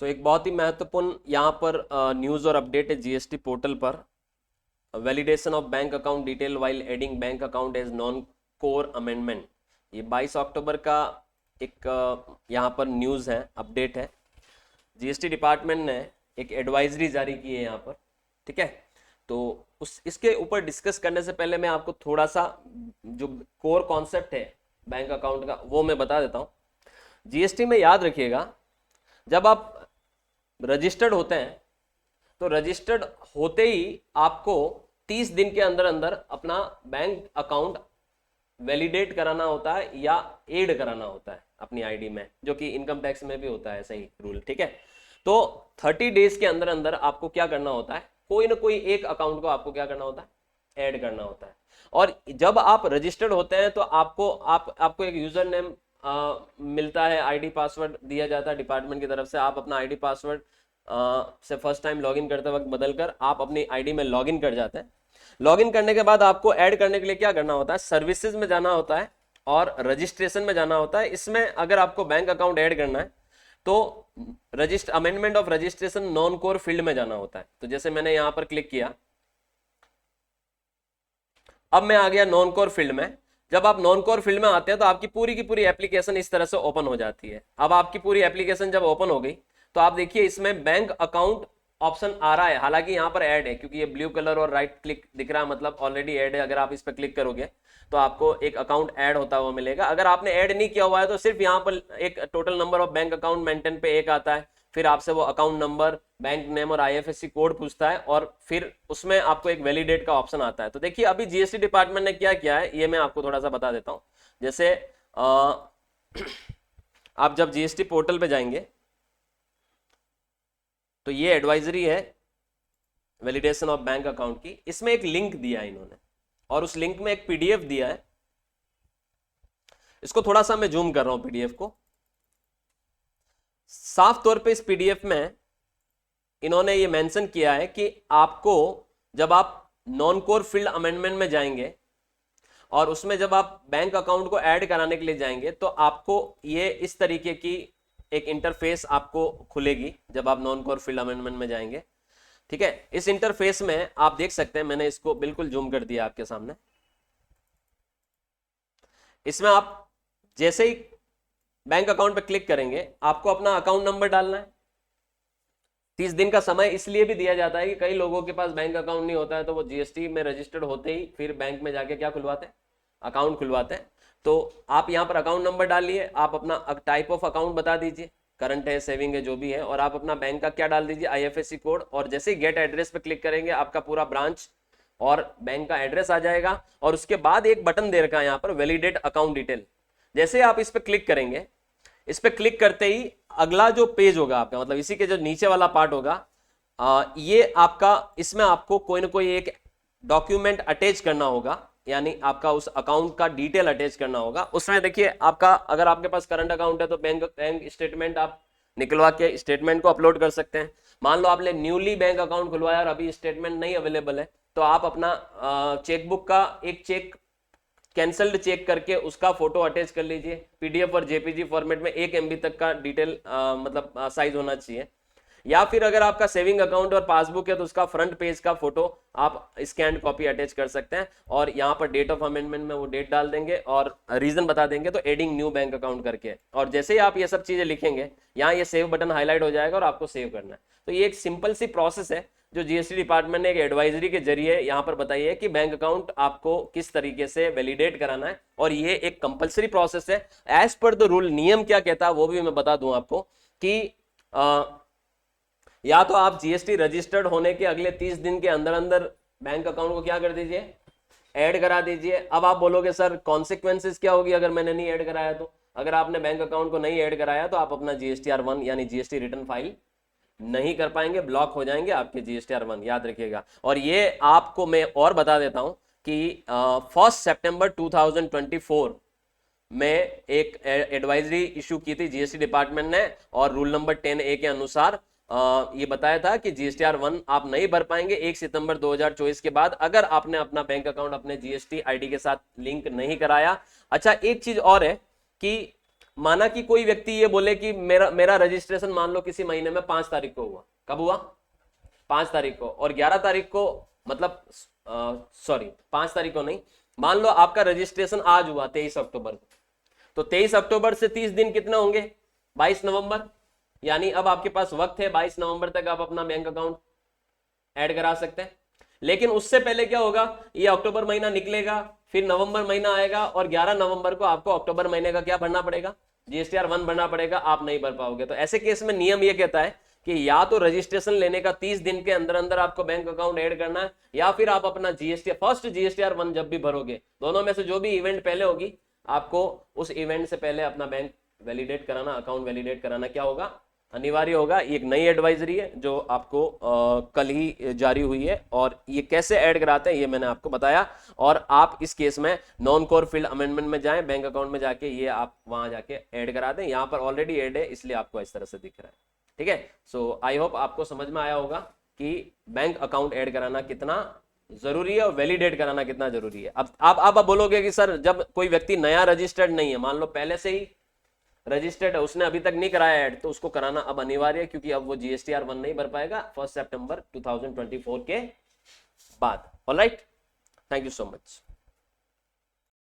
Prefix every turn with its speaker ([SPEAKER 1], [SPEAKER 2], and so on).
[SPEAKER 1] एक बहुत ही महत्वपूर्ण यहाँ पर न्यूज़ और अपडेट है जीएसटी पोर्टल पर। Validation of bank account detail while adding bank account as non core amendment. ये 22 अक्टूबर का एक यहाँ पर न्यूज़ है, अपडेट है। जीएसटी डिपार्टमेंट ने एक एडवाइजरी जारी की है यहाँ पर, ठीक है। तो उस इसके ऊपर डिस्कस करने से पहले मैं आपको थोड़ा सा जो कोर कॉन्सेप्ट है बैंक अकाउंट का वो मैं बता देता हूँ। जीएसटी में याद रखिएगा, जब आप रजिस्टर्ड होते हैं तो रजिस्टर्ड होते ही आपको 30 दिन के अंदर अंदर अपना बैंक अकाउंट वैलिडेट कराना होता है या ऐड कराना होता है अपनी आईडी में, जो कि इनकम टैक्स में भी होता है सही रूल, ठीक है। तो 30 डेज के अंदर अंदर आपको क्या करना होता है, कोई ना कोई एक अकाउंट को आपको क्या करना होता है, ऐड करना होता है। और जब आप रजिस्टर्ड होते हैं तो आपको एक यूजर नेम मिलता है, आईडी पासवर्ड दिया जाता है डिपार्टमेंट की तरफ से। आप अपना आईडी पासवर्ड से फर्स्ट टाइम लॉगिन करते वक्त बदलकर आप अपनी आईडी में लॉगिन कर जाते हैं। लॉगिन करने के बाद आपको ऐड करने के लिए क्या करना होता है, सर्विसेज में जाना होता है और रजिस्ट्रेशन में जाना होता है। इसमें अगर आपको बैंक अकाउंट ऐड करना है तो amendment of registration non core field में जाना होता है। तो जैसे मैंने यहां पर क्लिक किया, अब मैं आ गया नॉन कोर फील्ड में। जब आप नॉन कोर फील्ड में आते हैं तो आपकी पूरी की पूरी एप्लीकेशन इस तरह से ओपन हो जाती है। अब आपकी पूरी एप्लीकेशन जब ओपन हो गई तो आप देखिए इसमें बैंक अकाउंट ऑप्शन आ रहा है, हालांकि यहाँ पर ऐड है क्योंकि ये ब्लू कलर और राइट क्लिक दिख रहा है, मतलब ऑलरेडी ऐड है। अगर आप इस पर क्लिक करोगे तो आपको एक अकाउंट ऐड होता हुआ मिलेगा। अगर आपने ऐड नहीं किया हुआ है तो सिर्फ यहाँ पर एक total number of bank account maintain पे एक आता है, फिर आपसे वो अकाउंट नंबर, बैंक नेम और आईएफएससी कोड पूछता है और फिर उसमें आपको एक वैलिडेट का ऑप्शन आता है। तो देखिए अभी जीएसटी डिपार्टमेंट ने क्या किया है ये मैं आपको थोड़ा सा बता देता हूँ। जैसे आप जब जीएसटी पोर्टल पे जाएंगे तो ये एडवाइजरी है वैलिडेशन ऑफ बैंक अकाउंट की। इसमें एक लिंक दिया है इन्होंने और उस लिंक में एक पीडीएफ दिया है। इसको थोड़ा सा मैं जूम कर रहा हूं पीडीएफ को। साफ तौर पे इस पीडीएफ में इन्होंने ये मेंशन किया है कि आपको जब आप नॉन कोर फील्ड अमेंडमेंट में जाएंगे और उसमें जब आप बैंक अकाउंट को ऐड कराने के लिए जाएंगे तो आपको ये इस तरीके की एक इंटरफेस आपको खुलेगी जब आप नॉन कोर फील्ड अमेंडमेंट में जाएंगे, ठीक है। इस इंटरफेस में आप देख सकते हैं, मैंने इसको बिल्कुल जूम कर दिया आपके सामने। इसमें आप जैसे ही बैंक अकाउंट पे क्लिक करेंगे आपको अपना अकाउंट नंबर डालना है। 30 दिन का समय इसलिए भी दिया जाता है कि कई लोगों के पास बैंक अकाउंट नहीं होता है तो वो जीएसटी में रजिस्टर्ड होते ही फिर बैंक में जाके क्या खुलवाते हैं, अकाउंट खुलवाते हैं। तो आप यहाँ पर अकाउंट नंबर डालिए, आप अपना टाइप ऑफ अकाउंट बता दीजिए, करंट है, सेविंग है, जो भी है, और आप अपना बैंक का क्या डाल दीजिए, आईएफएससी कोड। और जैसे ही गेट एड्रेस पे क्लिक करेंगे आपका पूरा ब्रांच और बैंक का एड्रेस आ जाएगा। और उसके बाद एक बटन दे रखा है यहाँ पर वैलिडेट अकाउंट डिटेल। जैसे आप इस पर क्लिक करेंगे, इस पर क्लिक करते ही अगला जो पेज होगा आपका, मतलब इसी के जो नीचे वाला पार्ट होगा, ये आपका, इसमें आपको कोई ना कोई एक डॉक्यूमेंट अटैच करना होगा, यानी आपका उस अकाउंट का डिटेल अटैच करना होगा। उसमें देखिए आपका, अगर आपके पास करंट अकाउंट है तो बैंक स्टेटमेंट आप निकलवा के स्टेटमेंट को अपलोड कर सकते हैं। मान लो आपने न्यूली बैंक अकाउंट खुलवाया और अभी स्टेटमेंट नहीं अवेलेबल है तो आप अपना चेकबुक का एक चेक कैंसल्ड चेक करके उसका फोटो अटैच कर लीजिए। पीडीएफ और जेपीजी फॉर्मेट में 1 MB तक का डिटेल मतलब साइज होना चाहिए। या फिर अगर आपका सेविंग अकाउंट और पासबुक है तो उसका फ्रंट पेज का फोटो आप स्कैन कॉपी अटैच कर सकते हैं और यहाँ पर डेट ऑफ अमेंडमेंट में वो डेट डाल देंगे और रीजन बता देंगे, तो एडिंग न्यू बैंक अकाउंट करके। और जैसे ही आप ये सब चीजें लिखेंगे यहाँ ये सेव बटन हाईलाइट हो जाएगा और आपको सेव करना है। तो ये एक सिंपल सी प्रोसेस है जो जीएसटी डिपार्टमेंट ने एक एडवाइजरी के जरिए यहाँ पर बताई है कि बैंक अकाउंट आपको किस तरीके से वैलिडेट कराना है, और ये एक कंपलसरी प्रोसेस है एज पर द रूल। नियम क्या कहता है वो भी मैं बता दूं आपको कि या तो आप जीएसटी रजिस्टर्ड होने के अगले 30 दिन के अंदर अंदर बैंक अकाउंट को क्या कर दीजिए, ऐड करा दीजिए। अब आप बोलोगे सर कॉन्सिक्वेंसेस क्या होगी अगर मैंने नहीं ऐड कराया तो? अगर आपने बैंक अकाउंट को नहीं ऐड कराया तो आप अपना GSTR1 यानी जीएसटी रिटर्न फाइल नहीं कर पाएंगे, ब्लॉक हो जाएंगे आपके GSTR1, याद रखिएगा। और ये आपको मैं और बता देता हूं कि 1 सितंबर 2024 में एक एडवाइजरी इशू की थी जीएसटी डिपार्टमेंट ने, और रूल नंबर 10A के अनुसार ये बताया था कि GSTR1 आप नहीं भर पाएंगे 1 सितंबर 2024 के बाद, अगर आपने अपना बैंक अकाउंट अपने जीएसटी आईडी के साथ लिंक नहीं कराया। अच्छा, एक चीज और है कि माना कि कोई व्यक्ति ये बोले कि मेरा मेरा रजिस्ट्रेशन मान लो किसी महीने में 5 तारीख को हुआ। कब हुआ? 5 तारीख को। और 11 तारीख को, मतलब सॉरी 5 तारीख को नहीं, मान लो आपका रजिस्ट्रेशन आज हुआ 23 अक्टूबर को, तो 23 अक्टूबर से 30 दिन कितने होंगे? 22 नवंबर। यानी अब आपके पास वक्त है, 22 नवंबर तक आप अपना बैंक अकाउंट ऐड करा सकते हैं। लेकिन उससे पहले क्या होगा, ये अक्टूबर महीना निकलेगा, फिर नवंबर महीना आएगा और 11 नवंबर को आपको अक्टूबर महीने का क्या भरना पड़ेगा? GSTR 1 भरना पड़ेगा। आप नहीं भर पाओगे। तो ऐसे केस में नियम ये कहता है कि या तो रजिस्ट्रेशन लेने का 30 दिन के अंदर अंदर आपको बैंक अकाउंट ऐड करना है, या फिर आप अपना फर्स्ट GSTR 1 जब भी भरोगे, दोनों में से जो भी इवेंट पहले होगी, आपको उस इवेंट से पहले अपना बैंक वैलिडेट कराना, अकाउंट वैलिडेट कराना क्या होगा? अनिवार्य होगा। ये एक नई एडवाइजरी है जो आपको कल ही जारी हुई है, और ये कैसे ऐड कराते हैं ये मैंने आपको बताया। और आप इस केस में नॉन कोर फील्ड अमेंडमेंट में जाएं, बैंक अकाउंट में जाके ये आप वहां जाके ऐड करा दें। यहाँ पर ऑलरेडी ऐड है, इसलिए आपको इस तरह से दिख रहा है। ठीक है, सो आई होप आपको समझ में आया होगा कि बैंक अकाउंट ऐड कराना कितना जरूरी है और वैलिडेट कराना कितना जरूरी है। अब आप बोलोगे कि सर जब कोई व्यक्ति नया रजिस्टर्ड नहीं है, मान लो पहले से ही रजिस्टर्ड है, उसने अभी तक नहीं कराया ऐड, तो उसको कराना अब अनिवार्य है, क्योंकि अब वो GSTR 1 नहीं भर पाएगा 1 सितंबर 2024 के बाद। Alright, thank you so much.